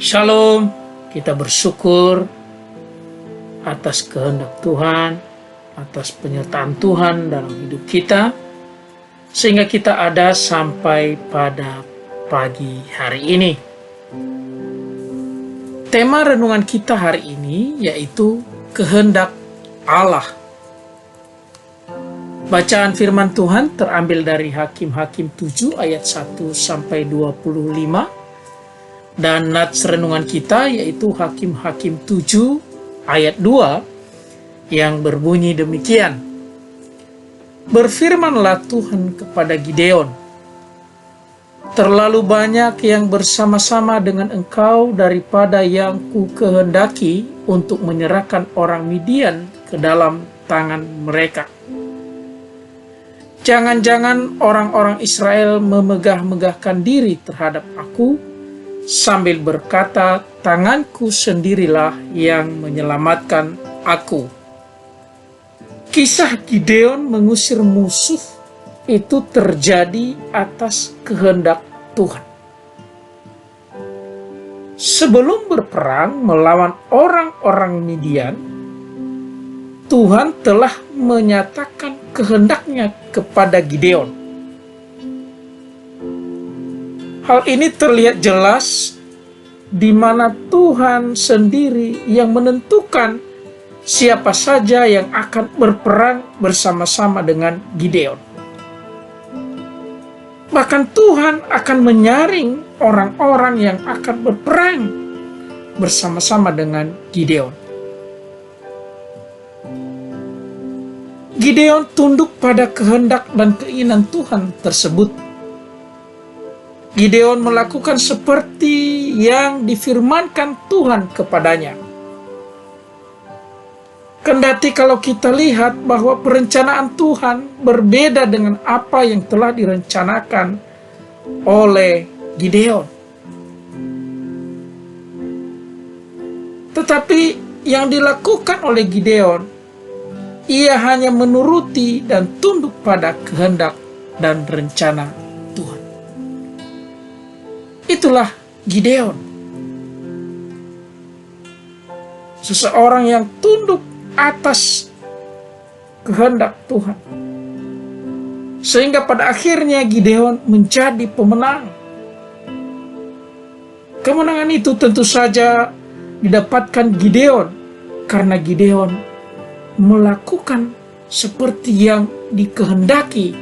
Shalom, kita bersyukur atas kehendak Tuhan, atas penyertaan Tuhan dalam hidup kita, sehingga kita ada sampai pada pagi hari ini. Tema renungan kita hari ini yaitu kehendak Allah. Bacaan firman Tuhan terambil dari Hakim-Hakim 7 ayat 1 sampai 25. Dan nats renungan kita yaitu Hakim-Hakim 7 ayat 2 yang berbunyi demikian. Berfirmanlah Tuhan kepada Gideon, terlalu banyak yang bersama-sama dengan engkau daripada yang ku kehendaki untuk menyerahkan orang Midian ke dalam tangan mereka. Jangan-jangan orang-orang Israel memegah-megahkan diri terhadap aku, sambil berkata, tanganku sendirilah yang menyelamatkan aku. Kisah Gideon mengusir musuh itu terjadi atas kehendak Tuhan. Sebelum berperang melawan orang-orang Midian, Tuhan telah menyatakan kehendaknya kepada Gideon. Hal ini terlihat jelas di mana Tuhan sendiri yang menentukan siapa saja yang akan berperang bersama-sama dengan Gideon. Bahkan Tuhan akan menyaring orang-orang yang akan berperang bersama-sama dengan Gideon. Gideon tunduk pada kehendak dan keinginan Tuhan tersebut. Gideon melakukan seperti yang difirmankan Tuhan kepadanya. Kendati kalau kita lihat bahwa perencanaan Tuhan berbeda dengan apa yang telah direncanakan oleh Gideon. Tetapi yang dilakukan oleh Gideon, ia hanya menuruti dan tunduk pada kehendak dan rencana Tuhan. Itulah Gideon. Seseorang yang tunduk atas kehendak Tuhan. Sehingga pada akhirnya Gideon menjadi pemenang. Kemenangan itu tentu saja didapatkan Gideon karena Gideon melakukan seperti yang dikehendaki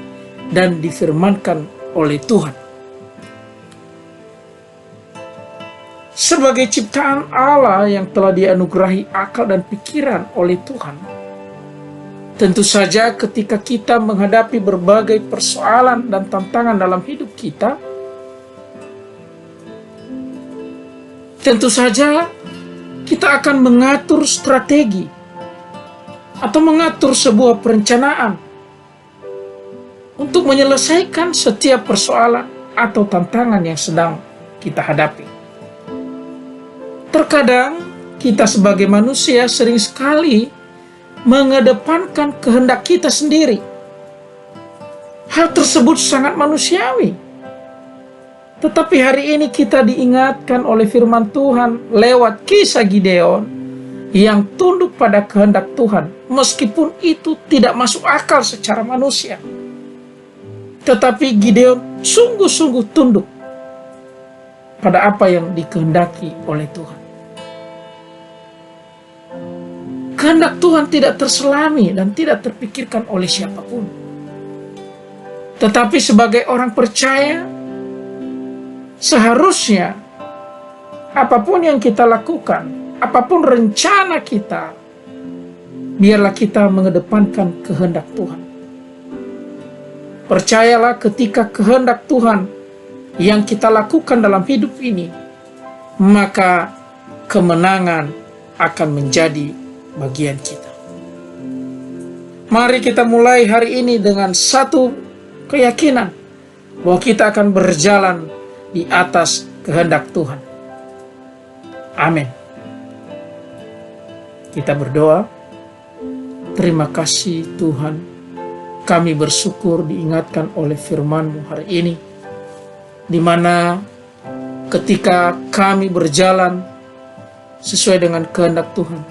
dan difirmankan oleh Tuhan. Sebagai ciptaan Allah yang telah dianugerahi akal dan pikiran oleh Tuhan, tentu saja ketika kita menghadapi berbagai persoalan dan tantangan dalam hidup kita, tentu saja kita akan mengatur strategi atau mengatur sebuah perencanaan untuk menyelesaikan setiap persoalan atau tantangan yang sedang kita hadapi. Terkadang kita sebagai manusia sering sekali mengedepankan kehendak kita sendiri. Hal tersebut sangat manusiawi. Tetapi hari ini kita diingatkan oleh firman Tuhan lewat kisah Gideon yang tunduk pada kehendak Tuhan, meskipun itu tidak masuk akal secara manusia. Tetapi Gideon sungguh-sungguh tunduk pada apa yang dikehendaki oleh Tuhan. Kehendak Tuhan tidak terselami dan tidak terpikirkan oleh siapapun. Tetapi sebagai orang percaya, seharusnya apapun yang kita lakukan, apapun rencana kita, biarlah kita mengedepankan kehendak Tuhan. Percayalah ketika kehendak Tuhan yang kita lakukan dalam hidup ini, maka kemenangan akan menjadi bagian kita. Mari kita mulai hari ini dengan satu keyakinan bahwa kita akan berjalan di atas kehendak Tuhan. Amin. Kita berdoa. Terima kasih Tuhan, kami bersyukur diingatkan oleh firman-Mu hari ini, di mana ketika kami berjalan sesuai dengan kehendak Tuhan,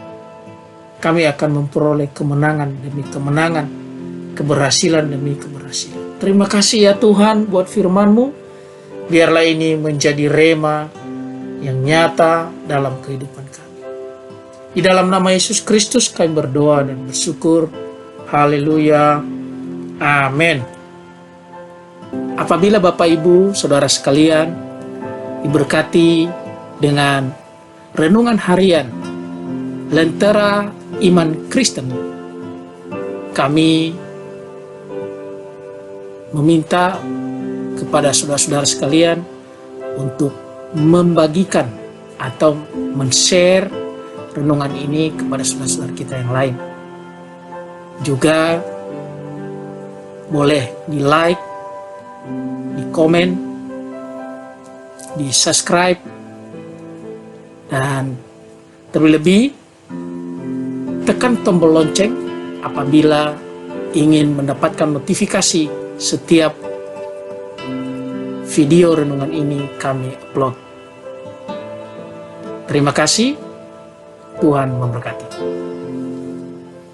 kami akan memperoleh kemenangan demi kemenangan, keberhasilan demi keberhasilan. Terima kasih ya Tuhan buat firman-Mu. Biarlah ini menjadi rema yang nyata dalam kehidupan kami. Di dalam nama Yesus Kristus kami berdoa dan bersyukur. Haleluya. Amin. Apabila Bapak Ibu, Saudara sekalian, diberkati dengan renungan harian Lentera Iman Kristen, kami meminta kepada saudara-saudara sekalian untuk membagikan atau men-share renungan ini kepada saudara-saudara kita yang lain. Juga boleh di-like, di-komen, di-subscribe, dan terlebih tekan tombol lonceng apabila ingin mendapatkan notifikasi setiap video renungan ini kami upload. Terima kasih, Tuhan memberkati.